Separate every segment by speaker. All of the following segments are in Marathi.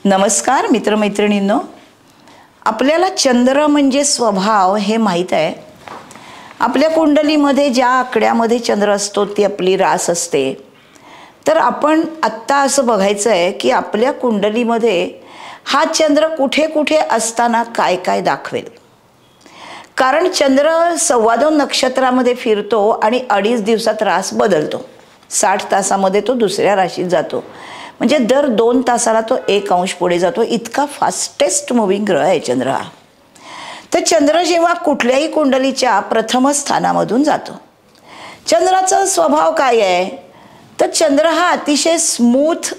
Speaker 1: नमस्कार मित्रमैत्रिणींनो, आपल्याला चंद्र म्हणजे स्वभाव हे माहीत आहे. आपल्या कुंडलीमध्ये ज्या आकड्यामध्ये चंद्र असतो ती आपली रास असते. तर आपण आत्ता असं बघायचं आहे की आपल्या कुंडलीमध्ये हा चंद्र कुठे कुठे असताना काय काय दाखवेल. कारण चंद्र 2.25 नक्षत्रामध्ये फिरतो आणि 2.5 दिवसात रास बदलतो. 60 तासामध्ये तो दुसऱ्या राशीत जातो. म्हणजे दर 2 तासाला तो 1 अंश पुढे जातो. इतका फास्टेस्ट मूव्हिंग ग्रह आहे चंद्र हा. तर चंद्र जेव्हा कुठल्याही कुंडलीच्या प्रथम स्थानामधून जातो, चंद्राचा स्वभाव काय आहे तर चंद्र हा अतिशय स्मूथ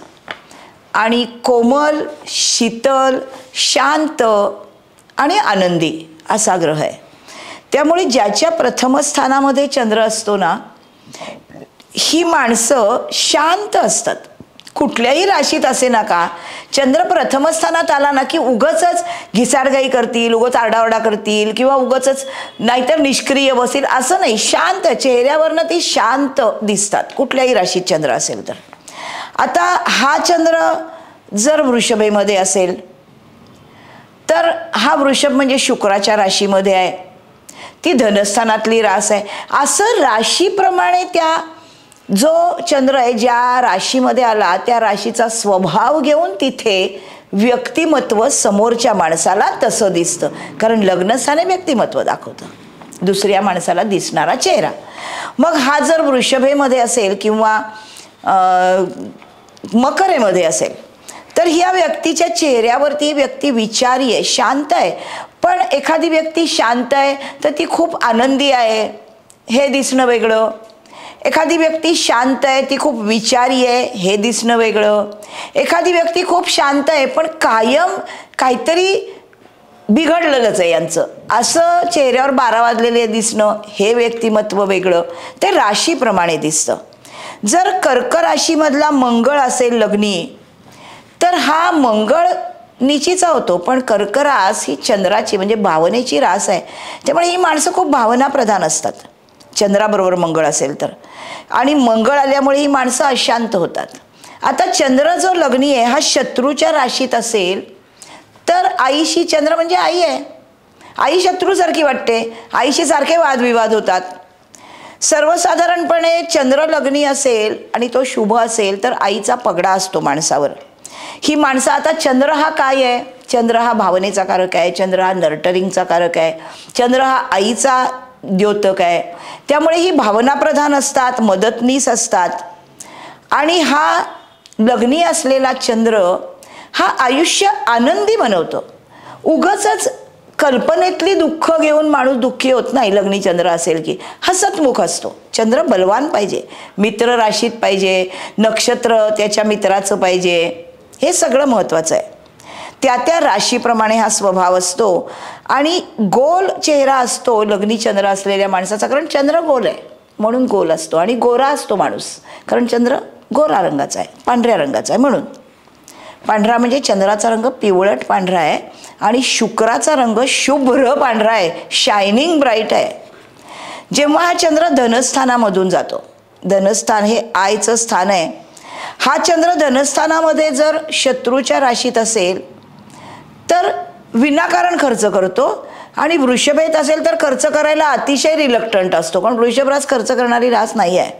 Speaker 1: आणि कोमल, शीतल, शांत आणि आनंदी असा ग्रह आहे. त्यामुळे ज्याच्या प्रथम स्थानामध्ये चंद्र असतो ना, ही माणसं शांत असतात. कुठल्याही राशीत असे ना का, चंद्र प्रथम स्थानात आला ना की उगाचच घिसाडगाई करतील, उगाच आरडाओरडा करतील किंवा उगाचच नाहीतर निष्क्रिय बसतील असं नाही. शांत चेहऱ्यावरनं ती शांत दिसतात कुठल्याही राशीत चंद्र असेल तर. आता हा चंद्र जर वृषभेमध्ये असेल तर हा वृषभ म्हणजे शुक्राच्या राशीमध्ये आहे, ती धनस्थानातली रास आहे. असं राशीप्रमाणे त्या जो चंद्र आहे ज्या राशीमध्ये आला त्या राशीचा स्वभाव घेऊन तिथे व्यक्तिमत्व समोरच्या माणसाला तसं दिसतं. कारण लग्नस्थाने व्यक्तिमत्व दाखवतं, दुसऱ्या माणसाला दिसणारा चेहरा. मग हा जर वृषभेमध्ये असेल किंवा मकरेमध्ये असेल तर ह्या व्यक्तीच्या चेहऱ्यावरती व्यक्ती विचारी आहे, शांत आहे. पण एखादी व्यक्ती शांत आहे तर ती खूप आनंदी आहे हे दिसणं वेगळं. एखादी व्यक्ती शांत आहे ती खूप विचारी आहे हे दिसणं वेगळं. एखादी व्यक्ती खूप शांत आहे पण कायम काहीतरी बिघडलेलंच आहे यांचं असं चेहऱ्यावर 12 वाजलेले दिसणं हे व्यक्तिमत्व वेगळं. ते राशीप्रमाणे दिसतं. जर कर्क राशीमधला मंगळ असेल लग्नी तर हा मंगळ निचीचा होतो, पण कर्क रास ही चंद्राची म्हणजे भावनेची रास आहे. त्यामुळे ही माणसं खूप भावनाप्रधान असतात चंद्राबरोबर मंगळ असेल तर. आणि मंगळ आल्यामुळे ही माणसं अशांत होतात. आता चंद्र जो लग्नी आहे हा शत्रूच्या राशीत असेल तर आईशी, चंद्र म्हणजे आई आहे, आई शत्रूसारखी वाटते, आईशी सारखे वादविवाद होतात. सर्वसाधारणपणे चंद्र लग्नी असेल आणि तो शुभ असेल तर आईचा पगडा असतो माणसावर. ही माणसं, आता चंद्र हा काय आहे, चंद्र हा भावनेचा कारक आहे, चंद्र हा नर्टरिंगचा कारक आहे, चंद्र हा आईचा द्योतक आहे. त्यामुळे ही भावनाप्रधान असतात, मदतनीस असतात. आणि हा लग्नी असलेला चंद्र हा आयुष्य आनंदी बनवतो. उगाचच कल्पनेतली दुःख घेऊन माणूस दुःखी होत नाही. लग्नी चंद्र असेल की हसतमुख असतो. चंद्र बलवान पाहिजे, मित्र राशीत पाहिजे, नक्षत्र त्याच्या मित्राचं पाहिजे, हे सगळं महत्त्वाचं आहे. त्या त्या राशीप्रमाणे हा स्वभाव असतो. आणि गोल चेहरा असतो लग्नी चंद्र असलेल्या माणसाचा, कारण चंद्र गोल आहे म्हणून गोल असतो. आणि गोरा असतो माणूस कारण चंद्र गोरा रंगाचा आहे, पांढऱ्या रंगाचा आहे म्हणून. पांढरा म्हणजे चंद्राचा रंग पिवळट पांढरा आहे आणि शुक्राचा रंग शुभ्र पांढरा आहे, शायनिंग ब्राईट आहे. जेव्हा हा चंद्र धनस्थानामधून जातो, धनस्थान हे आयचं स्थान आहे, हा चंद्र धनस्थानामध्ये जर शत्रूच्या राशीत असेल तर विनाकारण खर्च करतो. आणि वृषभेत असेल तर खर्च करायला अतिशय रिलक्टंट असतो, कारण वृषभ रास खर्च करणारी रास नाही आहे.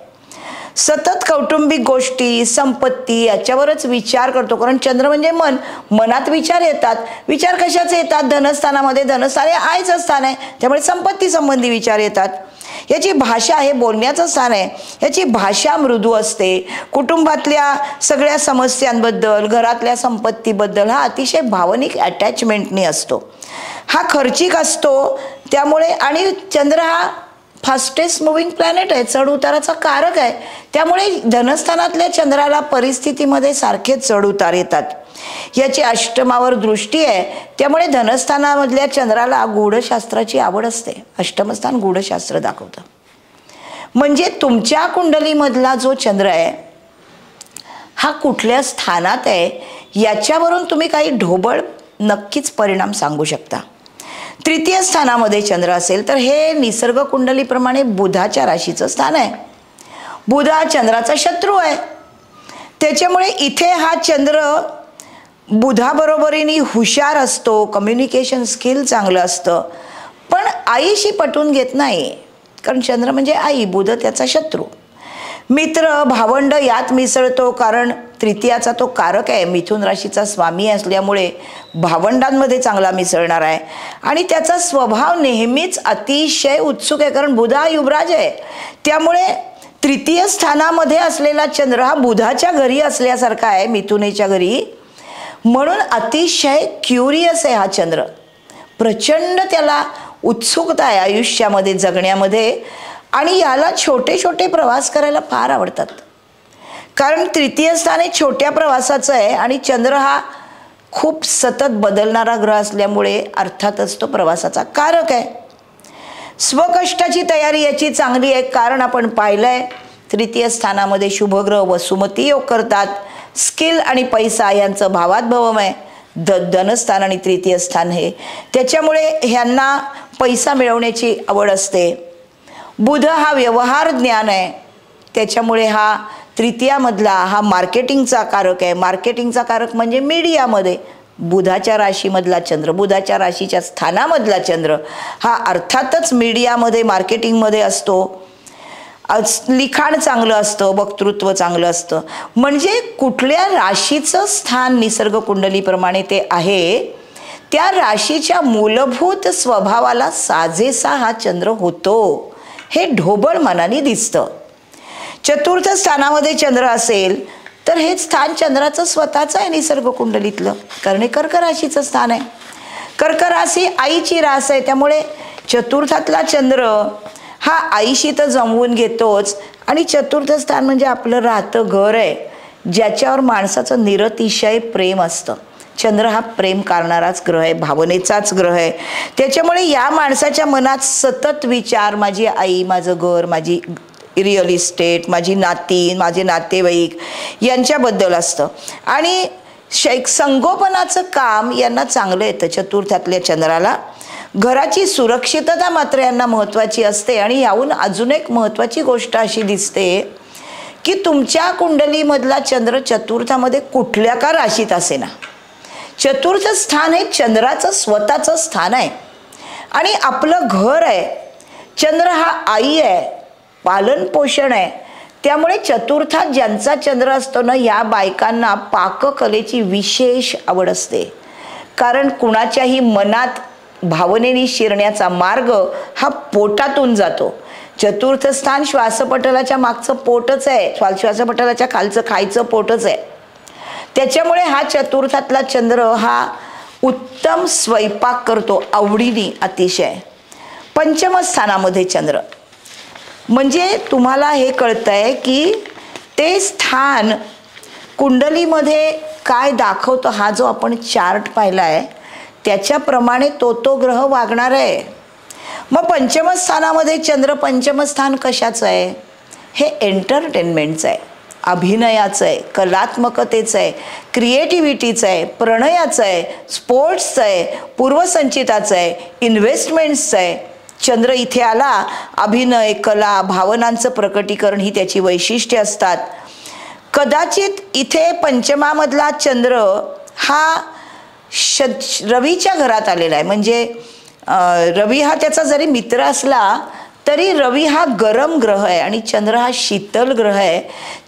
Speaker 1: सतत कौटुंबिक गोष्टी, संपत्ती याच्यावरच विचार करतो, कारण चंद्र म्हणजे मन, मनात विचार येतात. विचार कशाचे येतात, धनस्थानामध्ये, धनस्थान हे आयचं स्थान आहे त्यामुळे संपत्ती संबंधी विचार येतात. याची भाषा, हे बोलण्याचं स्थान आहे, याची भाषा मृदू असते. कुटुंबातल्या सगळ्या समस्यांबद्दल, घरातल्या संपत्तीबद्दल हा अतिशय भावनिक अटॅचमेंटनी असतो. हा खर्चिक असतो त्यामुळे. आणि चंद्र हा फास्टेस्ट मूव्हिंग प्लॅनेट आहे, चढ उताराचा कारक आहे. त्यामुळे धनस्थानातल्या चंद्राला परिस्थितीमध्ये सारखे चढ उतार येतात. याची अष्टमावर दृष्टी आहे त्यामुळे धनस्थानामधल्या चंद्राला गूढशास्त्राची आवड असते. अष्टमस्थान गूढशास्त्र दाखवतं. म्हणजे तुमच्या कुंडलीमधला जो चंद्र आहे हा कुठल्या स्थानात आहे याच्यावरून तुम्ही काही ढोबळ नक्कीच परिणाम सांगू शकता. तृतीय स्थानामध्ये चंद्र असेल तर हे निसर्ग कुंडलीप्रमाणे बुधाच्या राशीचं स्थान आहे. बुध हा चंद्राचा शत्रू आहे. त्याच्यामुळे इथे हा चंद्र बुधाबरोबरीने हुशार असतो, कम्युनिकेशन स्किल चांगलं असतं, पण आईशी पटवून घेत नाही. कारण चंद्र म्हणजे आई, बुध त्याचा शत्रू. मित्र भावंड यात मिसळतो, कारण तृतीयाचा तो कारक आहे, मिथुन राशीचा स्वामी असल्यामुळे भावंडांमध्ये चांगला मिसळणार आहे. आणि त्याचा स्वभाव नेहमीच अतिशय उत्सुक आहे, कारण बुध हा युवराज आहे. त्यामुळे तृतीय स्थानामध्ये असलेला चंद्र हा बुधाच्या घरी असल्यासारखा आहे, मिथुनेच्या घरी. म्हणून अतिशय क्युरियस आहे हा चंद्र. प्रचंड त्याला उत्सुकता आहे आयुष्यामध्ये, जगण्यामध्ये. आणि याला छोटे छोटे प्रवास करायला फार आवडतात, कारण तृतीय स्थान हे छोट्या प्रवासाचं आहे आणि चंद्र हा खूप सतत बदलणारा ग्रह असल्यामुळे अर्थातच तो प्रवासाचा कारक आहे. स्वकष्टाची तयारी याची चांगली आहे, कारण आपण पाहिलंय तृतीय स्थानामध्ये शुभग्रह वसुमती योग करतात. स्किल आणि पैसा यांचं भावात भवमय धनस्थान आणि तृतीय स्थान हे, त्याच्यामुळे ह्यांना पैसा मिळवण्याची आवड असते. बुध हा व्यवहार ज्ञान आहे, त्याच्यामुळे हा तृतीयामधला हा मार्केटिंगचा कारक आहे. मार्केटिंगचा कारक म्हणजे मीडियामध्ये बुधाच्या राशीमधला चंद्र, बुधाच्या राशीच्या स्थानामधला चंद्र हा अर्थातच मीडियामध्ये मार्केटिंगमध्ये असतो. लिखाण चांगलं असतं, वक्तृत्व चांगलं असतं. म्हणजे कुठल्या राशीचं स्थान निसर्ग कुंडलीप्रमाणे ते आहे, त्या राशीच्या मूलभूत स्वभावाला साजेसा हा चंद्र होतो, हे ढोबळ मनाने दिसतं. चतुर्थ स्थानामध्ये चंद्र असेल तर हे स्थान चंद्राचं स्वतःचं आहे निसर्ग कुंडलीतलं, कारण हे कर्क राशीचं स्थान आहे. कर्क राशी आईची रास आहे, त्यामुळे चतुर्थातला चंद्र हा आईशी तर जमवून घेतोच. आणि चतुर्थ स्थान म्हणजे आपलं राहतं घर आहे, ज्याच्यावर माणसाचं निरतिशय प्रेम असतं. चंद्र हा प्रेम करणाराच ग्रह आहे, भावनेचाच ग्रह आहे. त्याच्यामुळे या माणसाच्या मनात सतत विचार, माझी आई, माझं घर, माझी रिअल इस्टेट, माझी नाती, माझे नातेवाईक यांच्याबद्दल असतं. आणि संगोपनाचं काम यांना चांगलं येतं चतुर्थातल्या चंद्राला. घराची सुरक्षितता मात्र यांना महत्त्वाची असते. आणि याहून अजून एक महत्त्वाची गोष्ट अशी दिसते की तुमच्या कुंडलीमधला चंद्र चतुर्थामध्ये कुठल्या का राशीत असेना, चतुर्थ स्थान हे चंद्राचं स्वतःचं स्थान आहे आणि आपलं घर आहे. चंद्र हा आई आहे, पालन पोषण आहे. त्यामुळे चतुर्थात ज्यांचा चंद्र असतो ना, या बायकांना पाककलेची विशेष आवड असते, कारण कुणाच्याही मनात भावनेने शिरण्याचा मार्ग हा पोटातून जातो. चतुर्थ स्थान श्वासपटलाच्या मागचं पोटच आहे, श्वासपटलाच्या खालचं खायचं पोटच आहे. त्याच्यामुळे हा चतुर्थातला चंद्र हा उत्तम स्वयंपाक करतो, आवडीने अतिशय. पंचम स्थानामध्ये चंद्र म्हणजे तुम्हाला हे कळतंय की ते स्थान कुंडलीमध्ये काय दाखवतो. हा जो आपण चार्ट पाहिला आहे त्याच्याप्रमाणे तो ग्रह वागणार आहे. मग पंचम स्थानामध्ये चंद्र, पंचम स्थान कशाचं आहे? हे एंटरटेनमेंटचं आहे, अभिनयाचं आहे, कलात्मकतेचं आहे, क्रिएटिव्हिटीचं आहे, प्रणयाचं आहे, स्पोर्ट्सचं आहे, पूर्वसंचिताचं आहे, इन्व्हेस्टमेंट्सचं आहे. चंद्र इथे आला, अभिनय, कला, भावनांचं प्रकटीकरण ही त्याची वैशिष्ट्ये असतात. कदाचित इथे पंचमामधला चंद्र हा रवीच्या घरात आलेला आहे. म्हणजे रवी हा त्याचा जरी मित्र असला तरी रवी हा गरम ग्रह आहे आणि चंद्र हा शीतल ग्रह आहे.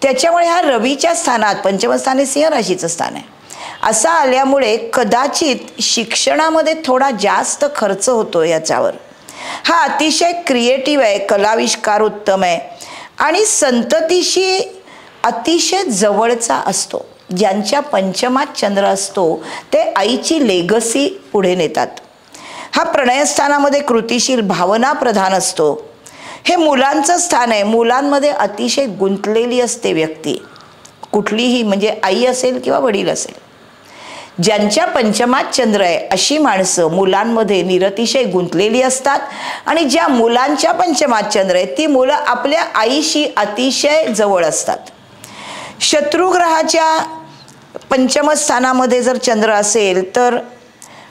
Speaker 1: त्याच्यामुळे हा रवीच्या स्थानात, पंचमस्थान हे सिंह राशीचं स्थान आहे, असा आल्यामुळे कदाचित शिक्षणामध्ये थोडा जास्त खर्च होतो याच्यावर. हा अतिशय क्रिएटिव्ह आहे, कलाविष्कार उत्तम आहे आणि संततीशी अतिशय जवळचा असतो. ज्यांच्या पंचमात चंद्र असतो ते आईची लेगसी पुढे नेतात. हा प्रणयस्थानामध्ये कृतिशील, भावना प्रधान असतो. हे मुलांचं स्थान आहे, मुलांमध्ये अतिशय गुंतलेली असते व्यक्ती कुठलीही, म्हणजे आई असेल किंवा वडील असेल. ज्यांच्या पंचमात चंद्र आहे अशी माणसं मुलांमध्ये निरतिशय गुंतलेली असतात आणि ज्या मुलांच्या पंचमात चंद्र आहे ती मुलं आपल्या आईशी अतिशय जवळ असतात. शत्रुग्रहाच्या पंचम स्थानामध्ये जर चंद्र असेल तर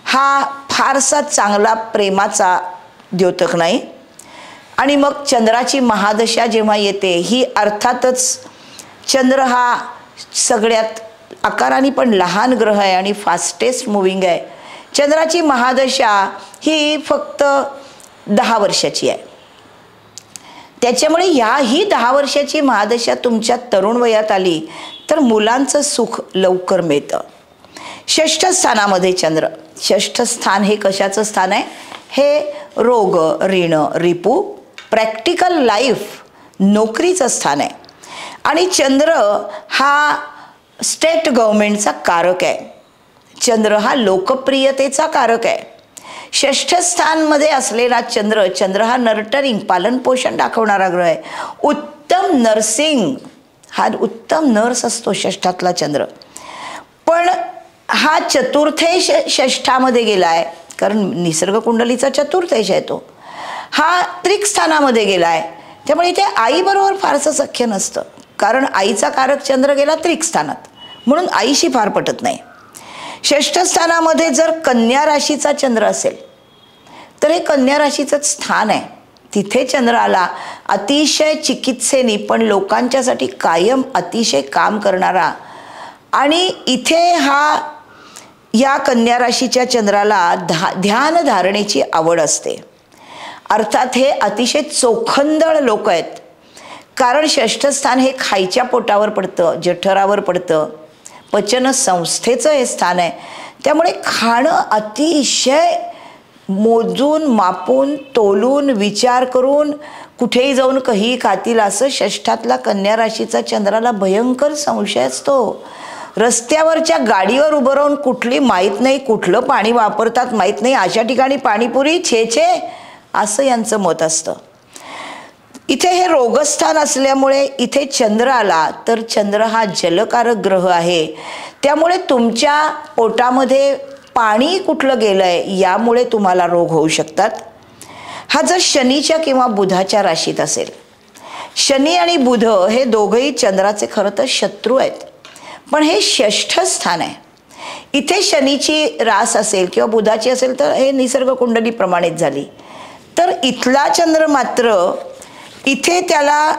Speaker 1: हा फारसा चांगला प्रेमाचा द्योतक नाही. आणि मग चंद्राची महादशा जेव्हा येते ही अर्थातच चंद्र हा सगळ्यात आकाराने पण लहान ग्रह आहे आणि फास्टेस्ट मुव्हिंग आहे. चंद्राची महादशा ही फक्त 10 वर्षाची आहे. त्याच्यामुळे ही 10 वर्षाची महादशा तुमच्या तरुण वयात आली तर मुलांचं सुख लवकर मिळतं. 6ष्ठ स्थानामध्ये चंद्र. 6ष्ठ स्थान हे कशाचं स्थान आहे? हे रोग, ऋण, रिपू, प्रॅक्टिकल लाईफ, नोकरीचं स्थान आहे. आणि चंद्र हा स्टेट गव्हर्नमेंटचा कारक आहे. चंद्र हा लोकप्रियतेचा कारक आहे. 6ष्ठ स्थानमध्ये असलेला चंद्र हा नर्टरिंग, पालनपोषण दाखवणारा ग्रह आहे. उत्तम नर्सिंग, हा उत्तम नर्स असतो 6ष्ठातला चंद्र. पण हा चतुर्थेश 6ष्ठामध्ये गेलाय, कारण निसर्ग कुंडलीचा चतुर्थेश आहे तो. हा त्रिक स्थानामध्ये गेलाय, त्यामुळे इथे आईबरोबर फारसं सख्य नसतं, कारण आईचा कारक चंद्र गेला त्रिक स्थानात, म्हणून आईशी फार पटत नाही. 6ष्ठ स्थानामध्ये जर कन्या राशीचा चंद्र असेल तर हे कन्या राशीचं स्थान आहे. तिथे चंद्र आला, अतिशय चिकित्सेनी पण लोकांच्यासाठी कायम अतिशय काम करणारा. आणि इथे या कन्या राशीच्या चंद्राला ध्यान धारणेची आवड असते. अर्थात हे अतिशय चोखंदळ लोक आहेत, कारण 6ष्ठ स्थान हे खायच्या पोटावर पडतं, जठरावर पडतं, पचन संस्थेचं हे स्थान आहे. त्यामुळे खाणं अतिशय मोजून, मापून, तोलून, विचार करून कुठेही जाऊन काही खातील, असं 6ष्ठातला कन्या राशीचा चंद्राला भयंकर संशय असतो. रस्त्यावरच्या गाडीवर उभं राहून कुठली माहीत नाही, कुठलं पाणी वापरतात माहीत नाही, अशा ठिकाणी पाणीपुरी छे छे, असं यांचं मत असतं. इथे हे रोगस्थान असल्यामुळे इथे चंद्र आला तर चंद्र हा जलकारक ग्रह आहे. त्यामुळे तुमच्या पोटामध्ये पाणी कुठलं गेलंय यामुळे तुम्हाला रोग होऊ शकतात. हा जर शनीच्या किंवा बुधाच्या राशीत असेल, शनी आणि बुध हे दोघंही चंद्राचे खरं तर शत्रू आहेत, पण हे 6ष्ठ स्थान आहे. इथे शनीची रास असेल किंवा बुधाची असेल तर हे निसर्ग कुंडली प्रमाणित झाली. तर इथला चंद्र मात्र इथे त्याला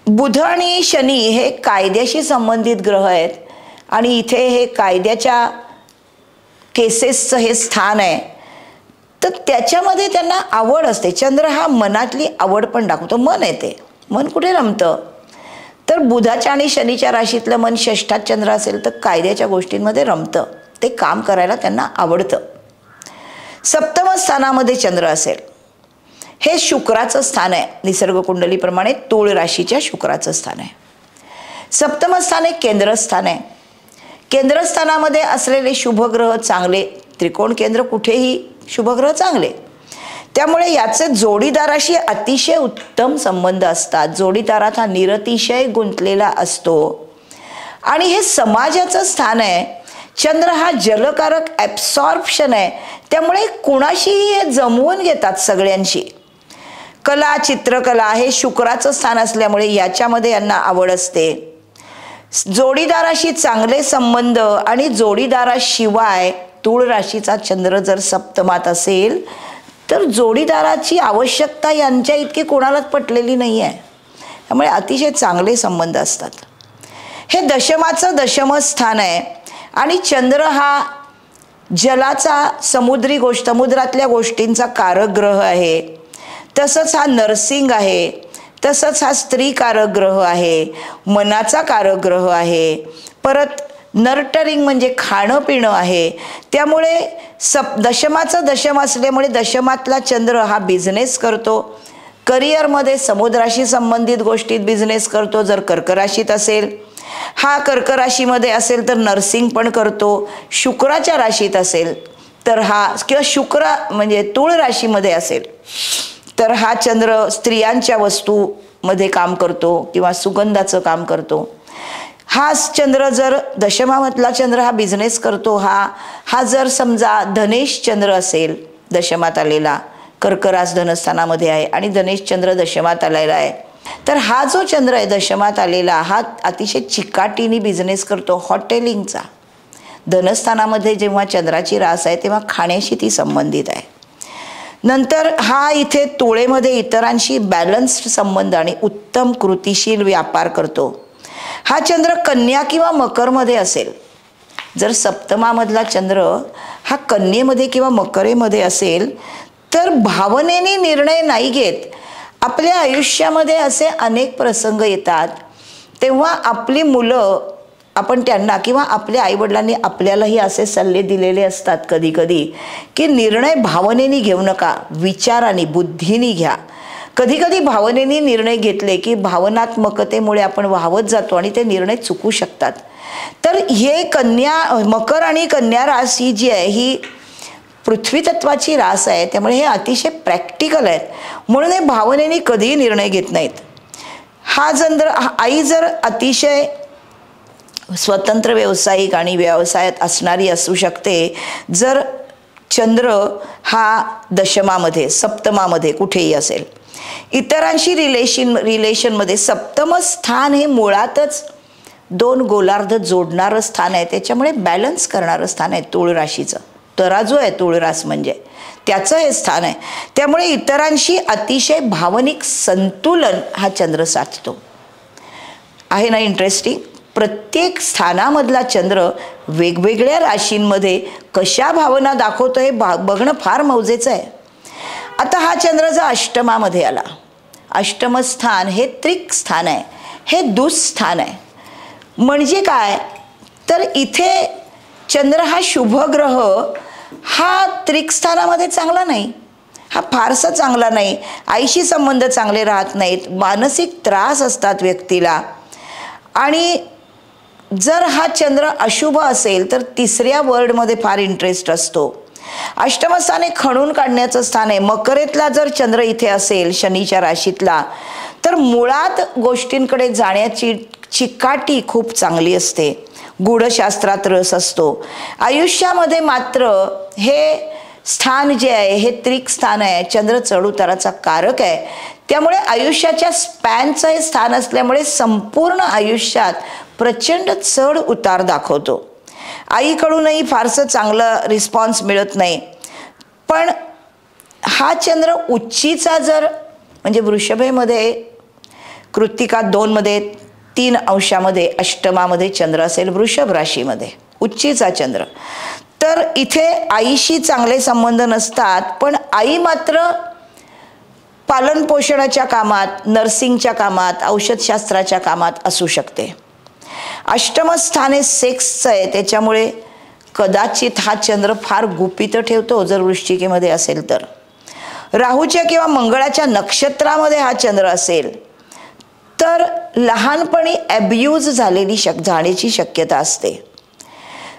Speaker 1: बुध आणि शनी हे कायद्याशी संबंधित ग्रह आहेत आणि इथे हे कायद्याच्या केसेसचं हे स्थान आहे. तर त्याच्यामध्ये त्यांना आवड असते. चंद्र हा मनातली आवड पण दाखवतो. मन आहे ते, मन कुठे रमतं? तर बुधाच्या आणि शनीच्या राशीतलं मन 6ष्ठात चंद्र असेल तर कायद्याच्या गोष्टींमध्ये रमतं, ते काम करायला त्यांना आवडतं. 7म स्थानामध्ये चंद्र असेल, हे शुक्राचं स्थान आहे. निसर्ग कुंडलीप्रमाणे तूळ राशीच्या शुक्राचं स्थान आहे. 7म स्थान हे केंद्रस्थान आहे. केंद्रस्थानामध्ये असलेले शुभग्रह चांगले, त्रिकोण केंद्र कुठेही शुभग्रह चांगले. त्यामुळे याचे जोडीदाराशी अतिशय उत्तम संबंध असतात. जोडीदारात हा निरतिशय गुंतलेला असतो. आणि हे समाजाचं स्थान आहे. चंद्र हा जलकारक ॲब्सॉर्प्शन आहे, त्यामुळे कुणाशीही हे जमवून घेतात सगळ्यांशी. कला, चित्रकला हे शुक्राचं स्थान असल्यामुळे याच्यामध्ये यांना आवड असते. जोडीदाराशी चांगले संबंध आणि जोडीदाराशिवाय तूळ राशीचा चंद्र जर सप्तमात असेल तर जोडीदाराची आवश्यकता यांच्या इतकी कोणालाच पटलेली नाही आहे. त्यामुळे अतिशय चांगले संबंध असतात. हे दशमाचं दशम स्थान आहे आणि चंद्र हा जलाचा, समुद्रातल्या गोष्टींचा कारक ग्रह आहे. तसंच हा नर्सिंग आहे, तसंच हा स्त्री कारक ग्रह आहे, मनाचा कारक ग्रह आहे, परत नर्टरिंग म्हणजे खाणं पिणं आहे. त्यामुळे दशमाचं दशम असल्यामुळे दशमातला चंद्र हा बिझनेस करतो. करिअरमध्ये समुद्राशी संबंधित गोष्टीत बिझनेस करतो. जर कर्क राशीत असेल, हा कर्क राशीमध्ये असेल तर नर्सिंग पण करतो. शुक्राच्या राशीत असेल तर हा, किंवा शुक्र म्हणजे तूळ राशीमध्ये असेल तर हा चंद्र स्त्रियांच्या वस्तूमध्ये काम करतो किंवा सुगंधाचं काम करतो. हा चंद्र जर दशमामधला चंद्र हा बिझनेस करतो. हा जर समजा धनेश चंद्र असेल दशमात आलेला, कर्करास धनस्थानामध्ये आहे आणि धनेश चंद्र दशमात आलेला आहे, तर हा जो चंद्र आहे दशमात आलेला हा अतिशय चिकाटीने बिझनेस करतो हॉटेलिंगचा. धनस्थानामध्ये जेव्हा चंद्राची रास आहे तेव्हा खाण्याशी ती संबंधित आहे. नंतर हा इथे तुळेमध्ये इतरांशी बॅलन्स्ड संबंध आणि उत्तम कृतिशील व्यापार करतो. हा चंद्र कन्या किंवा मकरमध्ये असेल, जर सप्तमामधला चंद्र हा कन्येमध्ये किंवा मकरेमध्ये असेल तर भावनेने निर्णय नाही घेत. आपल्या आयुष्यामध्ये असे अनेक प्रसंग येतात तेव्हा आपली मुलं आपण त्यांना किंवा आपल्या आईवडिलांनी आपल्यालाही असे सल्ले दिलेले असतात कधी कधी की निर्णय भावनेने घेऊ नका, विचाराने बुद्धीने घ्या. कधी कधी भावनेने निर्णय घेतले की भावनात्मकतेमुळे आपण वाहवत जातो आणि ते निर्णय चुकू शकतात. तर हे मकर आणि कन्या रास जी आहे ही पृथ्वी तत्वाची रास आहे, त्यामुळे हे अतिशय प्रॅक्टिकल आहेत, म्हणून हे भावनेने कधीही निर्णय घेत नाहीत. आई जर अतिशय स्वतंत्र व्यावसायिक आणि व्यवसायात असणारी असू शकते, जर चंद्र हा दशमामध्ये सप्तमामध्ये कुठेही असेल. इतरांशी रिलेशनमध्ये सप्तम स्थान हे मुळातच दोन गोलार्ध जोडणारं स्थान आहे, त्याच्यामुळे बॅलन्स करणारं स्थान आहे. तूळ राशीचं तराजू आहे तूळ रास म्हणजे, त्याचं हे स्थान आहे. त्यामुळे इतरांशी अतिशय भावनिक संतुलन हा चंद्र साधतो. आहे ना इंटरेस्टिंग? प्रत्येक स्थानामधला चंद्र वेगवेगळ्या राशींमध्ये कशा भावना दाखवतो हे बघणं फार मौजेचं आहे. आता हा चंद्र जर अष्टमामध्ये आला, अष्टम स्थान हे त्रिक स्थान आहे, हे दुःस्थान आहे. म्हणजे काय तर इथे चंद्र हा शुभ ग्रह हा त्रिक स्थानामध्ये चांगला नाही, हा फारसा चांगला नाही. आईशी संबंध चांगले राहत नाहीत, मानसिक त्रास असतात व्यक्तीला. आणि जर हा चंद्र अशुभ असेल तर तिसऱ्या वर्डमध्ये फार इंटरेस्ट असतो. अष्टमस्थान हे खणून काढण्याचं स्थान आहे. मकरेतला जर चंद्र इथे असेल शनीच्या राशीतला तर मुळात गोष्टींकडे जाण्याची चिकाटी खूप चांगली असते, गूढशास्त्रात रस असतो. आयुष्यामध्ये मात्र हे स्थान जे आहे हे त्रिक स्थान आहे, चंद्र चढउताराचा कारक आहे. त्यामुळे आयुष्याच्या स्पॅनचं हे स्थान असल्यामुळे संपूर्ण आयुष्यात प्रचंड चढ उतार दाखवतो. आईकडूनही फारसं चांगलं रिस्पॉन्स मिळत नाही. पण हा चंद्र उच्चीचा जर म्हणजे वृषभेमध्ये कृत्तिका 2मध्ये 3 अंशामध्ये अष्टमामध्ये चंद्र असेल वृषभ राशीमध्ये उच्चीचा चंद्र, तर इथे आईशी चांगले संबंध नसतात, पण आई मात्र पालनपोषणाच्या कामात, नर्सिंगच्या कामात, औषधशास्त्राच्या कामात असू शकते. अष्टमस्थान हे सेक्सचं आहे, त्याच्यामुळे कदाचित हा चंद्र फार गुपित ठेवतो जर वृश्चिकेमध्ये असेल तर. राहूच्या किंवा मंगळाच्या नक्षत्रामध्ये हा चंद्र असेल तर लहानपणी ॲब्यूज जाण्याची शक्यता असते.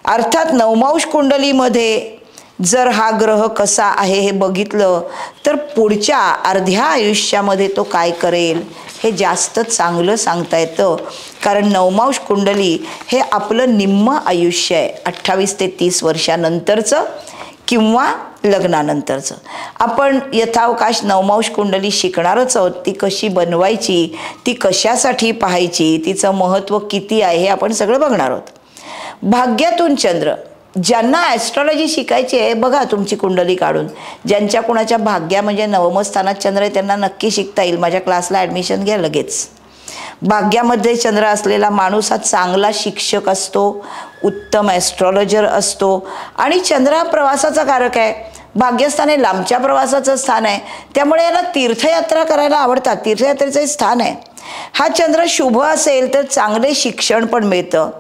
Speaker 1: अर्थात नवमांश कुंडलीमध्ये जर हा ग्रह कसा आहे हे बघितलं तर पुढच्या अर्ध्या आयुष्यामध्ये तो काय करेल हे जास्त चांगलं सांगता येतं. कारण नवमांश कुंडली हे आपलं निम्म आयुष्य आहे, 28 ते 30 वर्षानंतरचं किंवा लग्नानंतरचं. आपण यथावकाश नवमांश कुंडली शिकणारच आहोत. ती कशी बनवायची, ती कशासाठी पाहायची, तिचं महत्त्व किती आहे हे आपण सगळं बघणार आहोत. भाग्यातून चंद्र, ज्यांना ॲस्ट्रॉलॉजी शिकायची आहे बघा तुमची कुंडली काढून. ज्यांच्या कोणाच्या भाग्या म्हणजे नवम स्थानात चंद्र आहे त्यांना नक्की शिकता येईल. माझ्या क्लासला ॲडमिशन घ्या लगेच. भाग्यामध्ये चंद्र असलेला माणूस हा चांगला शिक्षक असतो, उत्तम ॲस्ट्रॉलॉजर असतो. आणि चंद्र हा प्रवासाचा कारक आहे. भाग्यस्थान हे लांबच्या प्रवासाचं स्थान आहे, त्यामुळे याला तीर्थयात्रा करायला आवडतात, तीर्थयात्रेचं स्थान आहे. हा चंद्र शुभ असेल तर चांगले शिक्षण पण मिळतं,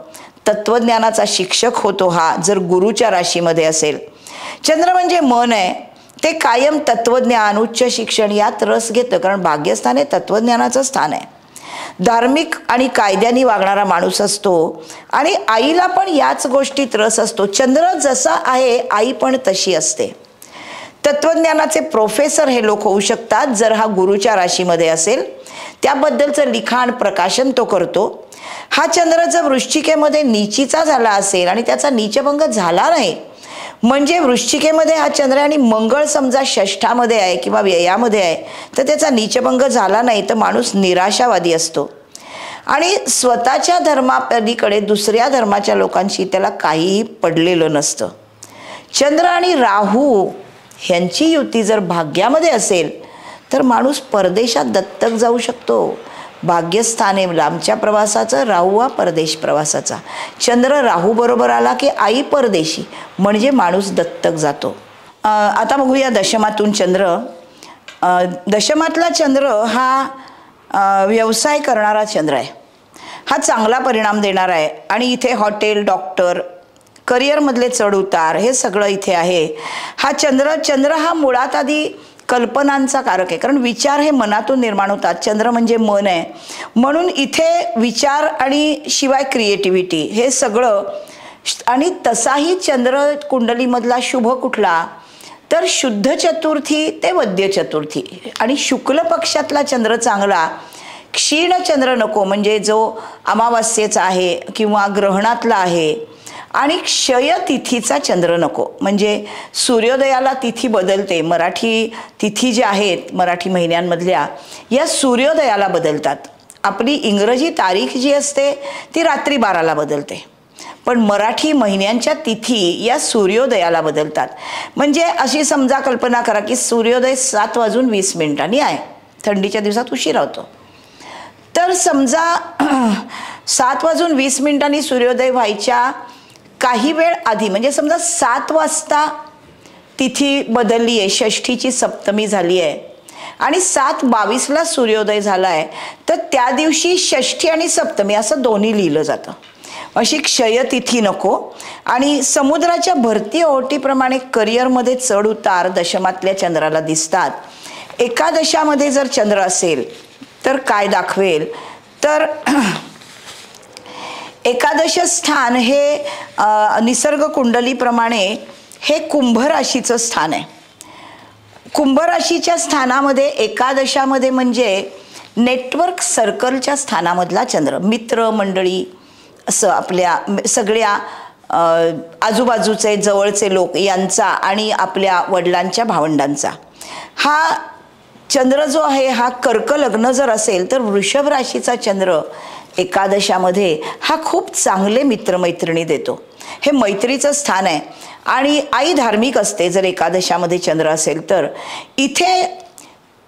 Speaker 1: तत्वज्ञानाचा शिक्षक होतो हा जर गुरुच्या राशीमध्ये असेल. चंद्र म्हणजे मन आहे, ते कायम तत्वज्ञान उच्च शिक्षण यात रस घेतं, कारण भाग्यस्थान हे तत्वज्ञानाचं स्थान आहे. धार्मिक आणि कायद्याने वागणारा माणूस असतो आणि आईला पण याच गोष्टीत रस असतो. चंद्र जसा आहे आई पण तशी असते. तत्वज्ञानाचे प्रोफेसर हे लोक होऊ शकतात जर हा गुरुच्या राशीमध्ये असेल. त्याबद्दलचं लिखाण प्रकाशन तो करतो. हा चंद्र जर वृश्चिकेमध्ये नीचीचा झाला असेल आणि त्याचा नीचभंग झाला नाही, म्हणजे वृश्चिकेमध्ये हा चंद्र आणि मंगळ समजा षष्ठामध्ये आहे किंवा व्ययामध्ये आहे तर त्याचा नीचभंग झाला नाही तर माणूस निराशावादी असतो आणि स्वतःच्या धर्मापलीकडे दुसऱ्या धर्माच्या लोकांशी त्याला काहीही पडलेलं नसतं. चंद्र आणि राहू ह्यांची युती जर भाग्यामध्ये असेल तर माणूस परदेशात दत्तक जाऊ शकतो, भाग्यस्थाने लांबच्या प्रवासाचं, राहू वा परदेश प्रवासाचा. चंद्र राहू बरोबर आला की आई परदेशी, म्हणजे माणूस दत्तक जातो. आता बघूया दशमातून चंद्र. दशमातला चंद्र हा व्यवसाय करणारा चंद्र आहे. हा चांगला परिणाम देणार आहे आणि इथे हॉटेल, डॉक्टर, करिअरमधले चढउतार हे सगळं इथे आहे. हा चंद्र हा मुळात आधी कल्पनांचा कारक आहे, कारण विचार हे मनातून निर्माण होतात. चंद्र म्हणजे मन आहे, म्हणून इथे विचार आणि शिवाय क्रिएटिव्हिटी हे सगळं. आणि तसाही चंद्र कुंडलीमधला शुभ कुठला, तर शुद्ध चतुर्थी ते वद्य चतुर्थी. आणि शुक्ल पक्षातला चंद्र चांगला, क्षीण चंद्र नको, म्हणजे जो अमावास्येचा आहे किंवा ग्रहणातला आहे. आणि क्षय तिथीचा चंद्र नको, म्हणजे सूर्योदयाला तिथी बदलते. मराठी तिथी ज्या आहेत मराठी महिन्यांमधल्या, या सूर्योदयाला बदलतात. आपली इंग्रजी तारीख जी असते ती रात्री 12ला बदलते, पण मराठी महिन्यांच्या तिथी या सूर्योदयाला बदलतात. म्हणजे अशी समजा कल्पना करा की सूर्योदय 7:20 आहे. थंडीच्या दिवसात उशीर होतो, तर समजा 7:20 सूर्योदय व्हायच्या काही वेळ आधी, म्हणजे समजा 7 वाजता तिथी बदलली आहे, षष्ठीची सप्तमी झाली आहे आणि 7:22ला सूर्योदय झाला आहे, तर त्या दिवशी षष्ठी आणि सप्तमी असं दोन्ही लिहिलं जातं. अशी क्षयतिथी नको. आणि समुद्राच्या भरती ओहोटीप्रमाणे करिअरमध्ये चढ उतार दशमातल्या चंद्राला दिसतात. एकादशामध्ये जर चंद्र असेल तर काय दाखवेल, तर एकादश स्थान हे निसर्ग कुंडलीप्रमाणे हे कुंभ राशीचं स्थान आहे. कुंभ राशीच्या स्थानामध्ये एकादशामध्ये म्हणजे नेटवर्क सर्कलच्या स्थानामधला चंद्र, मित्र मंडळी, असं आपल्या सगळ्या आजूबाजूचे जवळचे लोक यांचा आणि आपल्या वडिलांच्या भावंडांचा हा चंद्र जो आहे, हा कर्क लग्न जर असेल तर वृषभ राशीचा चंद्र एकादशामध्ये हा खूप चांगले मित्रमैत्रिणी देतो. हे मैत्रीचं स्थान आहे. आणि आई धार्मिक असते जर एकादशामध्ये चंद्र असेल तर. इथे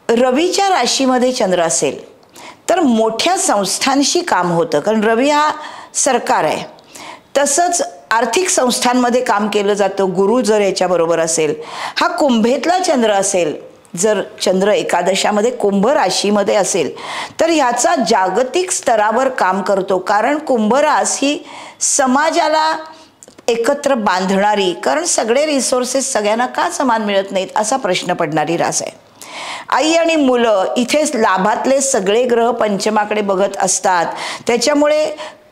Speaker 1: रवीच्या राशीमध्ये चंद्र असेल तर मोठ्या संस्थांशी काम होतं, कारण रवी हा सरकार आहे. तसंच आर्थिक संस्थांमध्ये काम केलं जातं. गुरु जर याच्याबरोबर असेल, हा कुंभेतला चंद्र असेल, जर चंद्र एकादशामध्ये कुंभ राशीमध्ये असेल तर ह्याचा जागतिक स्तरावर काम करतो. कारण कुंभ रास ही समाजाला एकत्र बांधणारी, कारण सगळे रिसोर्सेस सगळ्यांना का समान मिळत नाहीत असा प्रश्न पडणारी रास आहे. आई आणि मुलं इथे लाभातले सगळे ग्रह पंचमाकडे बघत असतात, त्याच्यामुळे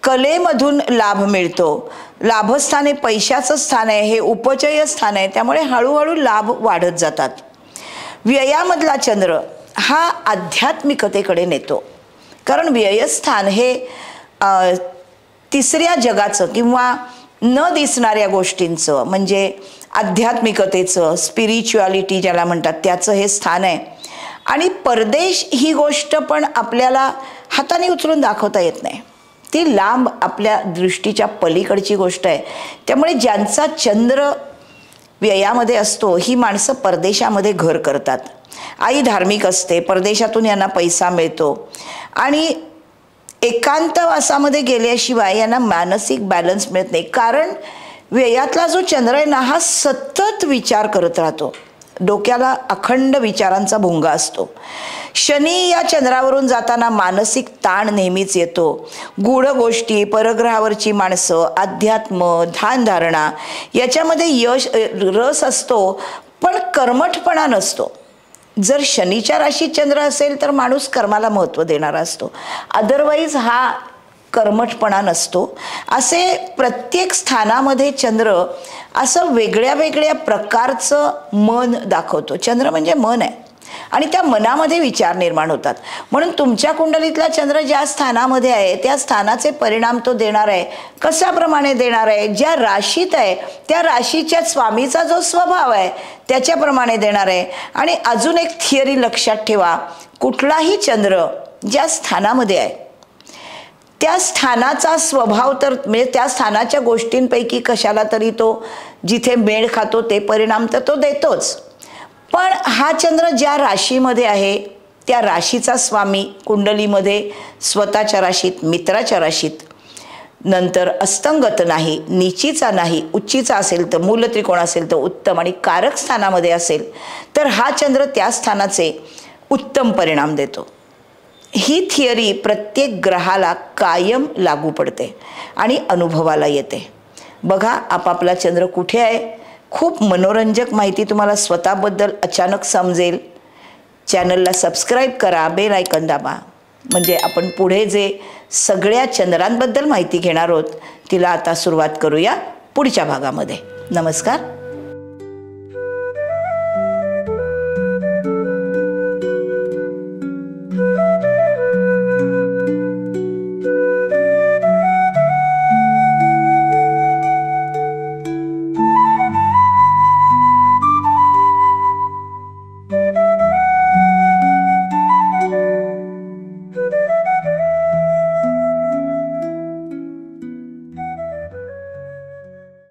Speaker 1: कलेमधून लाभ मिळतो. लाभस्थान हे पैशाचं स्थान आहे, हे उपचय स्थान आहे, त्यामुळे हळूहळू लाभ वाढत जातात. व्ययामधला चंद्र हा आध्यात्मिकतेकडे नेतो, कारण व्ययस्थान हे तिसऱ्या जगाचं किंवा न दिसणाऱ्या गोष्टींचं, म्हणजे आध्यात्मिकतेचं, स्पिरिच्युअलिटी ज्याला म्हणतात, त्याचं हे स्थान आहे. आणि परदेश ही गोष्ट पण आपल्याला हाताने उचलून दाखवता येत नाही, ती लांब आपल्या दृष्टीच्या पलीकडची गोष्ट आहे. त्यामुळे ज्यांचा चंद्र व्ययामध्ये असतो ही माणसं परदेशामध्ये घर करतात. आई धार्मिक असते, परदेशातून यांना पैसा मिळतो आणि एकांतवासामध्ये गेल्याशिवाय यांना मानसिक बॅलन्स मिळत नाही. कारण व्ययातला जो चंद्र आहे ना, हा सतत विचार करत राहतो, डोक्याला अखंड विचारांचा भुंगा असतो. शनी या चंद्रावरून जाताना मानसिक ताण नेहमीच येतो. गूढ गोष्टी, परग्रहावरची माणसं, अध्यात्म, ध्यानधारणा याच्यामध्ये रस असतो, पण कर्मठपणा नसतो. जर शनीच्या राशीत चंद्र असेल तर माणूस कर्माला महत्त्व देणारा असतो, अदरवाईज हा कर्मठपणा नसतो. असे प्रत्येक स्थानामध्ये चंद्र असं वेगळ्या वेगळ्या प्रकारचं मन दाखवतो. चंद्र म्हणजे मन आहे आणि त्या मनामध्ये विचार निर्माण होतात. म्हणून तुमच्या कुंडलीतला चंद्र ज्या स्थानामध्ये आहे त्या स्थानाचे परिणाम तो देणार आहे. कशाप्रमाणे देणार आहे? ज्या राशीत आहे त्या राशीच्या स्वामीचा जो स्वभाव आहे त्याच्याप्रमाणे देणार आहे. आणि अजून एक थिअरी लक्षात ठेवा, कुठलाही चंद्र ज्या स्थानामध्ये आहे त्या स्थानाचा स्वभाव तर म्हणजे त्या स्थानाच्या गोष्टींपैकी कशाला तरी तो जिथे मेळ खातो ते परिणाम तर तो देतोच. पण हा चंद्र ज्या राशीमध्ये आहे त्या राशीचा स्वामी कुंडलीमध्ये स्वतःच्या राशीत, मित्राच्या राशीत, नंतर अस्तंगत नाही, नीचीचा नाही, उच्चीचा असेल तर, मूल त्रिकोण असेल तर उत्तम, आणि कारक स्थानामध्ये असेल तर हा चंद्र त्या स्थानाचे उत्तम परिणाम देतो. ही थिअरी प्रत्येक ग्रहाला कायम लागू पडते आणि अनुभवाला येते. बघा आपापला चंद्र कुठे आहे. खूप मनोरंजक माहिती तुम्हाला स्वतःबद्दल अचानक समजेल. चॅनलला सबस्क्राईब करा, बेल आयकॉन दाबा, म्हणजे आपण पुढे जे सगळ्या चंद्रांबद्दल माहिती घेणार आहोत तिला आता सुरुवात करूया पुढच्या भागामध्ये. नमस्कार.